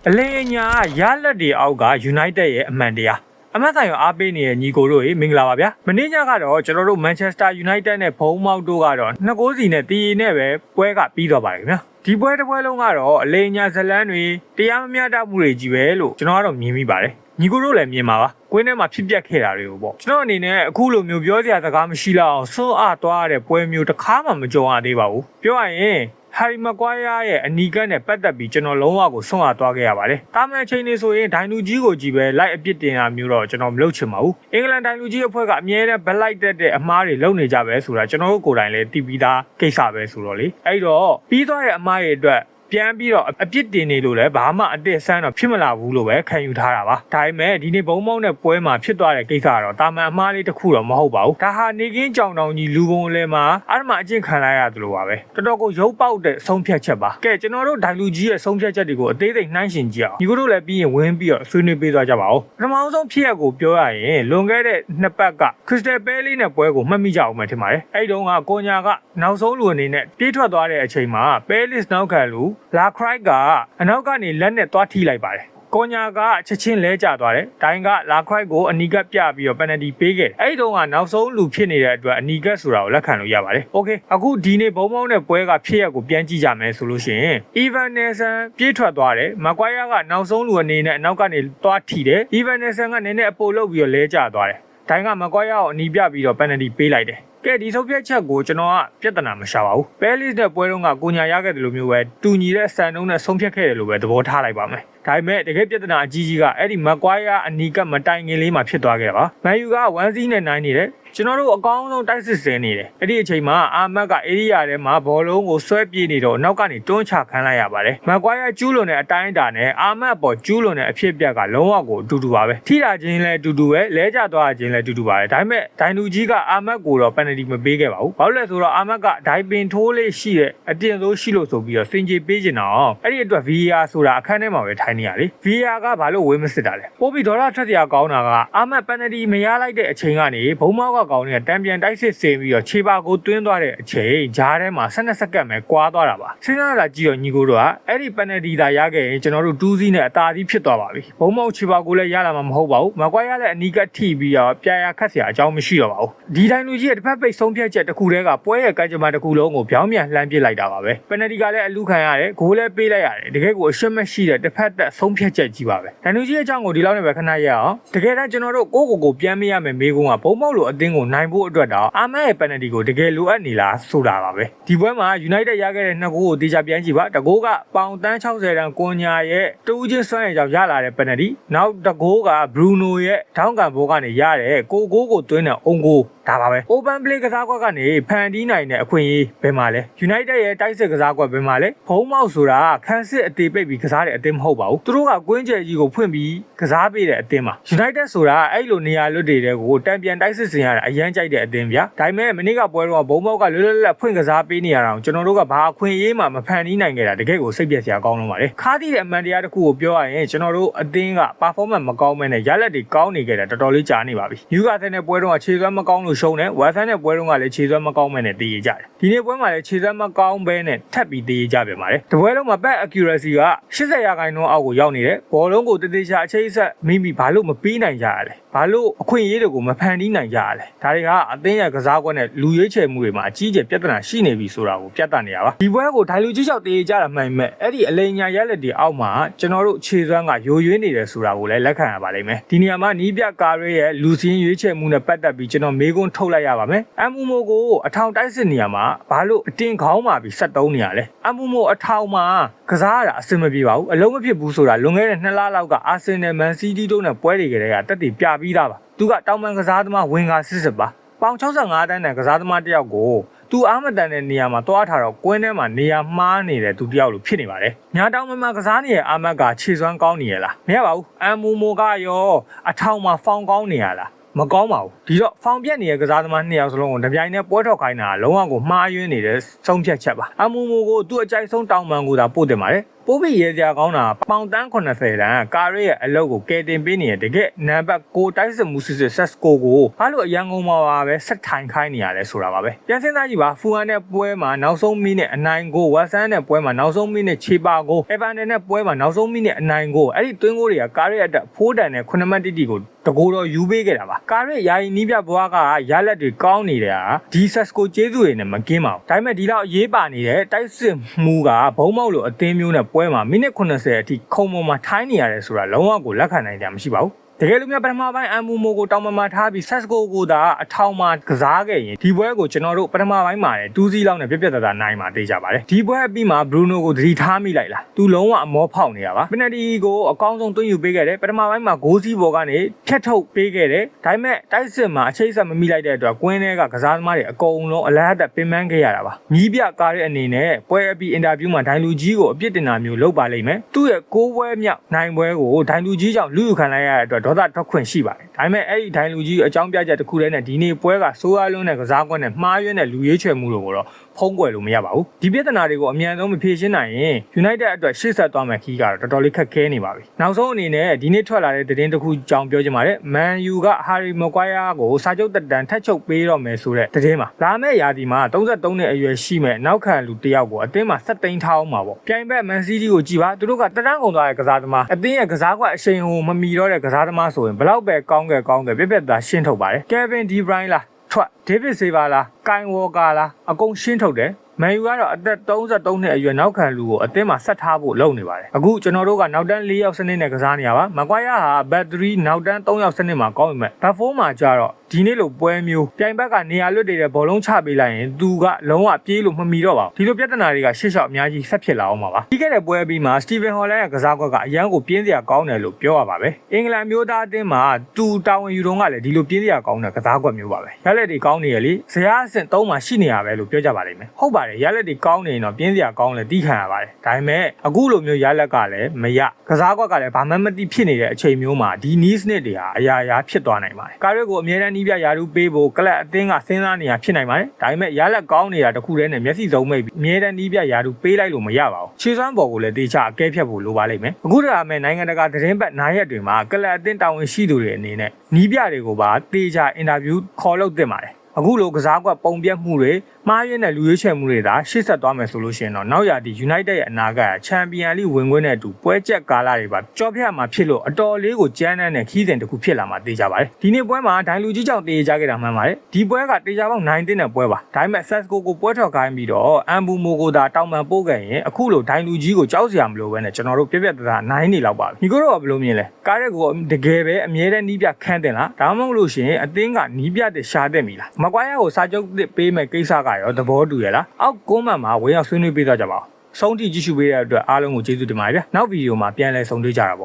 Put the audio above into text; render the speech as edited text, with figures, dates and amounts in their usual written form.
အလင်းညာရလက်တွေအောက်က United ရဲ့အမှန်တရားအမှတ်ဆိုင်ရောအားပေးနေတဲ့ညီကိုတို့မင်္ဂလာပါဗျာမနေ့ညကတော့ကျွန်တော်တို့ Manchester United နဲ့ဘုံမောက်တို့ကတော့2-0စီနဲ့တည်နဲ့ပဲပွဲကပြီးသွားပါတယ်ခင်ဗျာဒီပွဲတစ်ပွဲလုံးကတော့အလင်းညာဇလန်းတွေတရားမမျှတမှုတွေကြီးပဲလို့ကျွန်တော်ကတော့မြင်မိပါတယ်ညီကိုတို့လည်းမြင်ပါပါကွင်းထဲမှာဖြစ်ပျက်ခဲ့တာတွေကိုပေါ့ကျွန်တော်အနေနဲ့အခုလိုမျိုးပြောစရာစကားမရှိလောက်အောင်စွန့်အားသွားရတဲ့ပွဲမျိုးတစ်ခါမှမကြုံရသေးပါဘူးပြောရရင်Harry Maguire ရဲ့အနီးကပ်နဲ့ပတ်သက်ပြီးကျွန်တော်လုံးဝကိုဆွန့်အားသွားခဲ့ရပါတယ်။တာမန်ချိန်နေဆိုရင်ဒိုင်လူကြီးကိုကြည့်ပဲလိုက်အပြစ်တင်တာမျိုးတော့ကျွန်တော်မလုပ်ချင်ပါဘူး။အင်္ဂလန်ဒိုင်လူကြီးအဖွဲ့ကအမြဲတမ်းဘလိုက်တက်တဲ့အမားတွေလုပ်နေကြပဲဆိုတာကျွန်တော်တို့ကိုယ်တိုင်လည်းသိပြီးသားကိစ္စပဲဆိုတော့လေ။အဲ့တော့ပြီးသွားတဲ့အမားတွေအတွက်ပြန်ပြီးတော့အပြစ်တင်နေလို့လည်းဘာမှအစ်စ်ဆန်းတော့ဖြစ်မလာဘူးလို့ပဲခံယူထားတာပါဒါပေမဲ့ဒီနေ့ဘုံမောင်းတဲ့ပွဲမှာဖြစ်သွားတဲ့ကိစ္စကတော့တာမန်အမှားလေးတစ်ခုတော့မဟုတ်ပါဘူးဒါဟာနေကင်းကြောင်တောင်ကြီးလူပုံလဲမှာအဲ့မှာအကျင့်ခံလိုက်ရတယ်လို့ပါပဲတော်တော်ကိုရုပ်ပေါက်တဲ့ဆုံးဖြတ်ချက်ပါကဲကျွန်တော်တို့ဒိုင်လူကြီးရဲ့ဆုံးဖြတ်ချက်တွေကိုအသေးစိတ်နှိုင်းယှဉ်ကြည့်အောင်ဒီကိုတို့လည်းပြီးရင်ဝင်ပြီးတော့ဆွေးနွေးပေးသွားကြပါဦးပထမဆုံးဖြစ်ရပ်ကိုပြောရရင်လွန်ခဲ့တဲ့နှစ်ပတ်က Crystal Palace နဲ့ပွဲကိုမှတ်မိကြအောင်မယ်ထင်ပါတယ်အဲ့တုန်းကကိုညာကနောက်ဆုံးလူအနေနဲ့ပြေးထွက်သွားတဲ့အချိန်မှာ Palace နောက်ခံလူလာခရိုက်ကအနောက်ကနေလက်နဲ့သွားထိလိုက်ပါတယ်ကိုညာကချက်ချင်းလဲကျသွားတယ်။ဒိုင်းကလာခရိုက်ကိုအနီကပ်ပြပြီးတော့ပယ်နတီပေးခဲ့တယ်။အဲ့ဒီတုန်းကနောက်ဆုံးလူဖြစ်နေတဲ့အတွက်အနီကပ်ဆိုတာကိုလက်ခံလို့ရပါတယ်။ Okay အခုဒီနေ့ဘုံမောင်းတဲ့ပွဲကဖြစ်ရက်ကိုပြန်ကြည့်ကြမယ်ဆိုလို့ရှိရင် Evan Nelson ပြေးထွက်သွားတယ်။ Maguire ကနောက်ဆုံးလူအနေနဲ့အနောက်ကနေသွားထိတယ်။ Evan Nelson ကနည်းနည်းအပိုလုပ်ပြီးတော့လဲကျသွားတယ်။ဒိုင်းက Maguire ကိုအနီပြပြီးတော့ပယ်နတီပေးလိုက်တယ်။ကဲဒီဆုံးဖြတ်ချက်ကိုကျွန်တော်ကပြဿနာမရှာပါဘူး။ Palace နဲ့ပွဲတုန်းကကိုညာရခဲ့တယ်လို့မျိုးပဲတူညီတဲ့စံနှုန်းနဲ့ဆုံးဖြတ်ခဲ့တယ်လို့ပဲသဘောထားလိုက်ပါမယ်။ဒါပေမဲ့တကယ်ပြဿနာအကြီးကြီးကအဲ့ဒီ Maguire အနီကမတိုင်ခင်လေးမှာဖြစ်သွားခဲ့တာပါ။ Man U က1-0နဲ့နိုင်နေတယ်ကျွန်တော်တို့အကောင်းဆုံးတိုက်စစ်ဆင်နေတယ်အဲ့ဒီအချိန်မှာအာမတ်ကအေရီယာထဲမှာဘောလုံးကိုဆွဲပြေးနေတော့နောက်ကနေတွန်းချခံလိုက်ရပါတယ်မကွာရကျူးလွန်တဲ့အတိုင်းအတာနဲ့အာမတ်ပေါ်ကျူးလွန်တဲ့အဖြစ်အပျက်ကလုံးဝကိုအတူတူပါပဲထိတာချင်းလည်းအတူတူပဲလဲကျသွားခြင်းလည်းအတူတူပါပဲဒါပေမဲ့ဒိုင်လူကြီးကအာမတ်ကိုတော့ပယ်နတီမပေးခဲ့ပါဘူးဘာလို့လဲဆိုတော့အာမတ်ကဒိုင်ပင်ထိုးလေးရှိတဲ့အတင်စိုးရှိလို့ဆိုပြီးတော့စင်ကြေပေးချင်တော့အဲ့ဒီအတွက် VAR ဆိုတာအခန်းထဲမှာပဲထိုင်နေရလေ VAR ကဘာလို့ဝေးမစစ်တာလဲပို့ပြီးဒေါ်လာထက်စရာကောင်းတာကအာမတ်ပယ်နတီမရလိုက်တဲ့အချိန်ကနေဘုံမောက်ကကောင်းနေတံပြန်တိုက်စစ်ဆင်ပြီးတော့ခြေပါကိုတွင်းသွားတဲ့အချိန်ဂျားထဲမှာ12စက္ကန့်ပဲကွာသွားတာပါစဉ်းစားတာကြည့်တော့ညီကိုတို့ကအဲ့ဒီပယ်နတီသာရခဲ့ရင်ကျွန်တော်တို့2စီးနဲ့အသာစီးဖြစ်သွားပါပြီဘုံမောက်ခြေပါကိုလည်းရလာမှာမဟုတ်ပါဘူးမကွာရတဲ့အနီးကထိပြီးတော့ပြာရခတ်စရာအကြောင်းမရှိတော့ပါဘူးဒီတိုင်းလူကြီးရဲ့တစ်ဖက်ပိတ်ဆုံးဖြတ်ချက်တစ်ခုတည်းကပွဲရဲ့ကကြမှာတစ်ခုလုံးကိုပြောင်းပြန်လှမ်းပစ်လိုက်တာပါပဲပယ်နတီကလည်းအလူခံရတယ်ဂိုးလည်းပေးလိုက်ရတယ်တကယ်ကိုအရှက်မရှိတဲ့တစ်ဖက်သက်ဆုံးဖြတ်ချက်ကြီးပါပဲဒိုင်လူကြီးရဲ့အကြောင်းကိုဒီလောက်နဲ့ပဲခဏရအောင်တကယ်တမ်းကျွန်တော်တို့ကိုပြန်မရမယ်မေးခွန်းကဘုံမောက်လိုအသင်းကိုနိုင်ဖို့အတွက်တော့အာမတ်ရဲ့ပယ်နတီကိုတကယ်လိုအပ်နေလားဆိုတာပါပဲဒီပွဲမှာ United ရခဲ့တဲ့2ဂိုးကိုတေချာပြန်ကြည့်ပါတဂိုးကပေါင်တန်း60တန်းကိုညာရဲ့တူးချင်းစွမ်းရည်ကြောင့်ရလာတဲ့ပယ်နတီနောက်တဂိုးက Bruno ရဲ့ထောင်းကန်ဘောကနေရတဲ့ကိုဂိုးကိုသွင်းတဲ့အုံကိုဒါပါပဲ Open Play ကစားကွက်ကနေဖန်တီးနိုင်တဲ့အခွင့်အရေးဘယ်မှာလဲ United ရဲ့တိုက်စစ်ကစားကွက်ဘယ်မှာလဲဘုံမောက်ဆိုတာခန်းစစ်အသေးပိတ်ပြီးကစားတဲ့အသင်းမဟုတ်ပါဘူးသူတို့ကကွင်းကျယ်ကြီးကိုဖွင့်ပြီးကစားပေးတဲ့အသင်းပါ United ဆိုတာအဲ့လိုနေရာလွတ်တွေကိုတံပြန်တိုက်စစ်ဆင်ရတာအရန်ကြိုက်တဲ့အသင်းဗျာဒါပေမဲ့မနေ့ကပွဲတော့ဘုံမောက်ကလွတ်လပ်လပ်ဖွင့်ကစားပေးနေရတာကျွန်တော်တို့ကဘာအခွင့်အရေးမှမဖန်တီးနိုင်ခဲ့တာတကယ်ကိုစိတ်ပျက်စရာကောင်းလို့ပါလေခါးသီးတဲ့အမှန်တရားတစ်ခုကိုပြောရရင်ကျွန်တော်တို့အသင်းက performance မကောင်းမဲနဲ့ရလက်တွေကောင်းနေခဲ့တာတော်တော်လေးကြာနေပါပြီ Newcastle နဲ့ပွဲတော့ခြေစွမ်းမကောင်းလို့ရှုံးတယ် West Ham နဲ့ပွဲတော့ကလည်းခြေစွမ်းမကောင်းမဲနဲ့တည်ရကြတယ်ဒီနေ့ပွဲမှာလည်းခြေစွမ်းမကောင်းဘဲနဲ့ထပ်ပြီးတည်ရကြပြန်ပါတယ်တပွဲလုံးမှာ back accuracy က80%အောက်ကိုရောက်နေတယ်ဘောလုံးကိုတည်တည်ချာအခြေဆက်မိဘာလို့မပေးနိုင်ကြရလဲဘာလို့အခွင့်အရေးတွေကိုမဖန်တီးနိုင်ကြရလဲဒါတွေကအသင်းရဲ့ကစားကွက်နဲ့လူရွေးချယ်မှုတွေမှာအကြီးအကျယ်ပြဿနာရှိနေပြီဆိုတာကိုပြသနေရပါဒီပွဲကိုဒိုင်လူကြီးလျှောက်တည်ကြတာမှန်မဲ့အဲ့ဒီအလိညာရက်လက်တွေအောက်မှာကျွန်တော်တို့ခြေစွမ်းကယိုယွင်းနေတယ်ဆိုတာကိုလည်းလက်ခံရပါလိမ့်မယ်ဒီနေရာမှာနီးပြကာရဲရဲ့လူစင်းရွေးချယ်မှုနဲ့ပတ်သက်ပြီးကျွန်တော်မေးခွန်းထုတ်လိုက်ရပါမယ်အမှုမိုကိုအထောင်တိုက်စစ်နေရာမှာဘာလို့အတင်းခေါင်းမှာပြီး73နေရလဲအမှုမိုအထောင်မှာကစားရတာအဆင်မပြေပါဘူးအလုံးမဖြစ်ဘူးဆိုတာလွန်ခဲ့တဲ့2လလောက်ကအာဆင်နယ်မန်စီးတီးတို့နဲ့ပွဲတွေကတည်းကတက်တည်ပြပြီးသားပါသူကတောင်ပန်ကစားသမားဝင်ကာစစ်ပါပေါင်65တန်းနဲ့ကစားသမားတယောက်ကိုသူအားမတန်တဲ့နေရာမှာတွားထားတော့ကွင်းထဲမှာနေရာမှားနေတဲ့သူတယောက်လိုဖြစ်နေပါတယ်။ညာတောင်မှာကစားနေတဲ့အာမတ်ကခြေစွမ်းကောင်းနေရလားမရပါဘူး။အမ်မူမိုကရောအထောင်မှာဖောင်ကောင်းနေရလားမကောင်းပါဘူးဒီတော့ဖောင်ပြက်နေတဲ့ကစားသမား2ယောက်စလုံးကိုတပြိုင်တည်းပွဲထောက်ခိုင်းတာလုံးဝကိုမှားယွင်းနေတဲ့ဆုံးဖြတ်ချက်ပါအမ်မူမိုကိုသူ့အကြိုက်ဆုံးတောင်ပန်ကိုသာပို့တင်ပါတယ် ပိုးပြီးရေစရာကောင်းတာပေါင်တန်း80တန်းကာရဲရဲ့အလုပ်ကိုကယ်တင်ပေးနေတဲ့တကယ်နံပါတ်6တိုက်စစ်မှုစစ်စစ်ဆက်ကိုဘာလို့အရန်ကုန်မှာပါပဲဆက်ထိုင်ခိုင်းနေရလဲဆိုတာပါပဲပြန်စဉ်းစားကြည့်ပါဖူဟန်နဲ့ပွဲမှာနောက်ဆုံးမိနဲ့အနိုင်ကိုဝက်ဆန်နဲ့ပွဲမှာနောက်ဆုံးမိနဲ့ခြေပါကိုအဗန်နဲ့ပွဲမှာနောက်ဆုံးမိနဲ့အနိုင်ကိုအဲ့ဒီတွင်းကိုတွေကကာရဲအတက်ဖိုးတန်နဲ့9မှတ်တိတိကိုတကူတော့ယူပေးခဲ့တာပါကာရဲယာယီနီးပြဘွားကရလက်တွေကောင်းနေတာဒီဆက်ကိုကျေးဇူးတွေနဲ့မကင်းပါဘူးဒါပေမဲ့ဒီလောက်အရေးပါနေတဲ့တိုက်စစ်မှုကဘုံမောက်လို့အသင်းမျိုးနဲ့ပွဲမှာမိနစ်80အထိခုံပေါ်မှာထိုင်းနေရတယ်ဆိုတာလုံးဝကိုလက်ခံနိုင်ကြမရှိပါဘူးတကယ်လို့များပထမပိုင်းအမ်ဘူမိုကိုတောင်ပမာထားပြီးဆက်ကိုကိုသာအထောင်မှာကစားခဲ့ရင်ဒီပွဲကိုကျွန်တော်တို့ပထမပိုင်းမှာတူးစီးလောက်နဲ့ပြက်ပြက်သားသားနိုင်မှာသိကြပါတယ်ဒီပွဲအပြီးမှာဘရူနိုကိုသတိထားမိလိုက်လားသူလုံးဝအမောဖောက်နေတာပါပင်နတီကိုအကောင်းဆုံးသွင်းယူပေးခဲ့တယ်ပထမပိုင်းမှာဂိုးစီးပေါ်ကနေဖြတ်ထုတ်ပေးခဲ့တယ်ဒါပေမဲ့တိုက်စစ်မှာအချိတ်ဆက်မမိလိုက်တဲ့အတွက်ကွင်းထဲကကစားသမားတွေအကုန်လုံးအလားအသက်ပင်ပန်းခဲ့ရတာပါမြီးပြကားတဲ့အနေနဲ့ပွဲအပြီးအင်တာဗျူးမှာဒိုင်လူကြီးကိုအပြစ်တင်တာမျိုးလုပ်ပါလိမ့်မယ်သူ့ရဲ့6ပွဲမြောက်နိုင်ပွဲကိုဒိုင်လူကြီးကြောင့်လူယူခံလိုက်ရတဲ့အတွက်ဒေါသထွက်ခွင့်ရှိပါဒါပေမဲ့အဲ့ဒီဒိုင်လူကြီးအကြောင်းပြချက်တစ်ခုတည်းနဲ့ဒီနေ့ပွဲကဆိုးရွားလွန်းတဲ့ကစားကွက်နဲ့မှားယွင်းတဲ့လူရေးချွဲမှုတို့ကိုတော့ဖုံးကွယ်လို့မရပါဘူးဒီပြဿနာတွေကိုအမြန်ဆုံးမဖြေရှင်းနိုင်ရင် United အတွက်ရှေ့ဆက်သွားမယ့်ခီးကတော့တော်တော်လေးခက်ခဲနေပါပြီနောက်ဆုံးအနေနဲ့ဒီနေ့ထွက်လာတဲ့သတင်းတစ်ခုကြောင်းပြောချင်ပါတယ် Man U က Harry Maguire ကိုစာချုပ်တက်တန်ထက်ချုပ်ပေးတော့မယ်ဆိုတဲ့သတင်းပါလာမယ့်ရာသီမှာ33နှစ်အရွယ်ရှိမဲ့နောက်ခံလူတစ်ယောက်ကိုအသင်းမှာဆက်သိမ်းထားအောင်ပါပေါ့ပြိုင်ဘက် Man City ကိုကြည်ပါသူတို့ကတန်းကုန်သွားတဲ့ကစားသမားအသင်းရဲ့ကစားကွက်အရှိန်ဟိုမမီတော့တဲ့ကစားသမားဆိုရင်ဘလောက်ပဲကောင်းခဲ့ပြက်ပြက်သားရှင်းထုတ်ပါတယ် Kevin De Bruyne လားထွက် David Silva လား Kyle Walker လားအကုန်ရှင်းထုတ်တယ်မန်ယူကတော့အသက်33နှစ်အရွယ်နောက်ခံလူကိုအသင်းမှာဆက်ထားဖို့လုပ်နေပါတယ်အခုကျွန်တော်တို့ကနောက်တန်း4ယောက်စနစ်နဲ့ကစားနေရပါမကွိုင်းယာဟာဘက်3နောက်တန်း3ယောက်စနစ်မှာကောင်းပြီမဲ့ဘက်4မှာကျတော့ဒီနေ့လိုပွဲမျိုးပြိုင်ဘက်ကနေရာလွတ်တဲ့ဘောလုံးချပေးလိုက်ရင်သူကလုံးဝပြေးလို့မမီတော့ပါဘူးဒီလိုပြဿနာတွေကရှေ့လျှောက်အများကြီးဆက်ဖြစ်လာအောင်ပါပြီးခဲ့တဲ့ပွဲအပြီးမှာစတီဗင်ဟော်လန်ရဲ့ကစားကွက်ကအရန်ကိုပြင်းစရာကောင်းတယ်လို့ပြောရပါပဲအင်္ဂလန်မျိုးသားအသင်းမှာသူတာဝန်ယူတော့ကလည်းဒီလိုပြင်းစရာကောင်းတဲ့ကစားကွက်မျိုးပါပဲရလက်တွေကောင်းနေရလေဇယားအဆင့်3မှာရှိနေရပဲလို့ပြောကြပါလိမ့်မယ်ဟုတ်ပါတယ်ရလက်တွေကောင်းနေရင်တော့ပြင်းစရာကောင်းလဲတီးခံရပါတယ်ဒါပေမဲ့အခုလိုမျိုးရလက်ကလည်းမရကစားကွက်ကလည်းဘာမှမသိဖြစ်နေတဲ့အချိန်မျိုးမှာဒီ needs နဲ့တွေဟာအရာရာဖြစ်သွားနိုင်ပါတယ်ကားရွက်ကိုအမြဲတမ်းနီးပြရာထူးပေးဖို့ကလပ်အသင်းကစဉ်းစားနေရဖြစ်နိုင်ပါတယ်ဒါပေမဲ့ရလက်ကောင်းနေတာတခုတည်းနဲ့မျက်စိစုံမိတ်ပြီးအမြဲတမ်းနီးပြရာထူးပေးလိုက်လို့မရပါဘူးခြေစွမ်းပေါ်ကိုလည်းတေချာအကဲဖြတ်ဖို့လိုပါလိမ့်မယ်အခုတည်းကမဲ့နိုင်ငံတကာသတင်းပတ်နားရက်တွေမှာကလပ်အသင်းတာဝန်ရှိသူတွေအနေနဲ့နီးပြတွေကိုပါတေချာအင်တာဗျူးခေါ်လုပ်သင့်ပါတယ်အခုလိုကစားကွက်ပုံပြတ်မှုတွေမှားရင်းတဲ့လူရွေးချယ်မှုတွေသာရှေ့ဆက်သွားမယ်ဆိုလို့ရှိရင်တော့နောက်ရာသီ United ရဲ့အနာဂတ်ချန်ပီယံလိဝင်ခွင့်နဲ့အတူပွဲချက်ကာလတွေပါကြော်ဖြတ်မှာဖြစ်လို့အတော်လေးကိုကြမ်းတမ်းတဲ့ခီးစဉ်တစ်ခုဖြစ်လာမှာသိကြပါတယ်ဒီနေ့ပွဲမှာဒိုင်လူကြီးကြောင့်တေးကြခဲ့တာမှန်ပါတယ်ဒီပွဲကတေးကြပေါင်း9တင်းတဲ့ပွဲပါဒါပေမဲ့ Sesco ကိုပွဲထွက်ခိုင်းပြီးတော့အမ်ဘူမိုကိုသာတောင်ပန်ပို့ခဲ့ရင်အခုလိုဒိုင်လူကြီးကိုကြောက်စရာမလိုဘဲနဲ့ကျွန်တော်တို့ပြက်ပြက်သား9နေလောက်ပါပြီဒီကိုတော့ဘယ်လိုမြင်လဲကားရက်ကိုတကယ်ပဲအမြဲတမ်းနီးပြခန်းတင်လားဒါမှမဟုတ်လို့ရှိရင်အသင်းကနီးပြတဲ့ရှာတဲ့မီလားမကွာယာကိုစာချုပ်ပေးမဲ့ကိစ္စကရောသဘောတူရလားအောက်ကွန်းမှန်မှာဝင်ရောက်ဆွေးနွေးပေးသွားကြပါဦးဆုံးထိကြည့်ရှုပေးတဲ့အတွက်အားလုံးကိုကျေးဇူးတင်ပါတယ်ဗျနောက်ဗီဒီယိုမှာပြန်လည်ဆုံတွေ့ကြတာပေါ့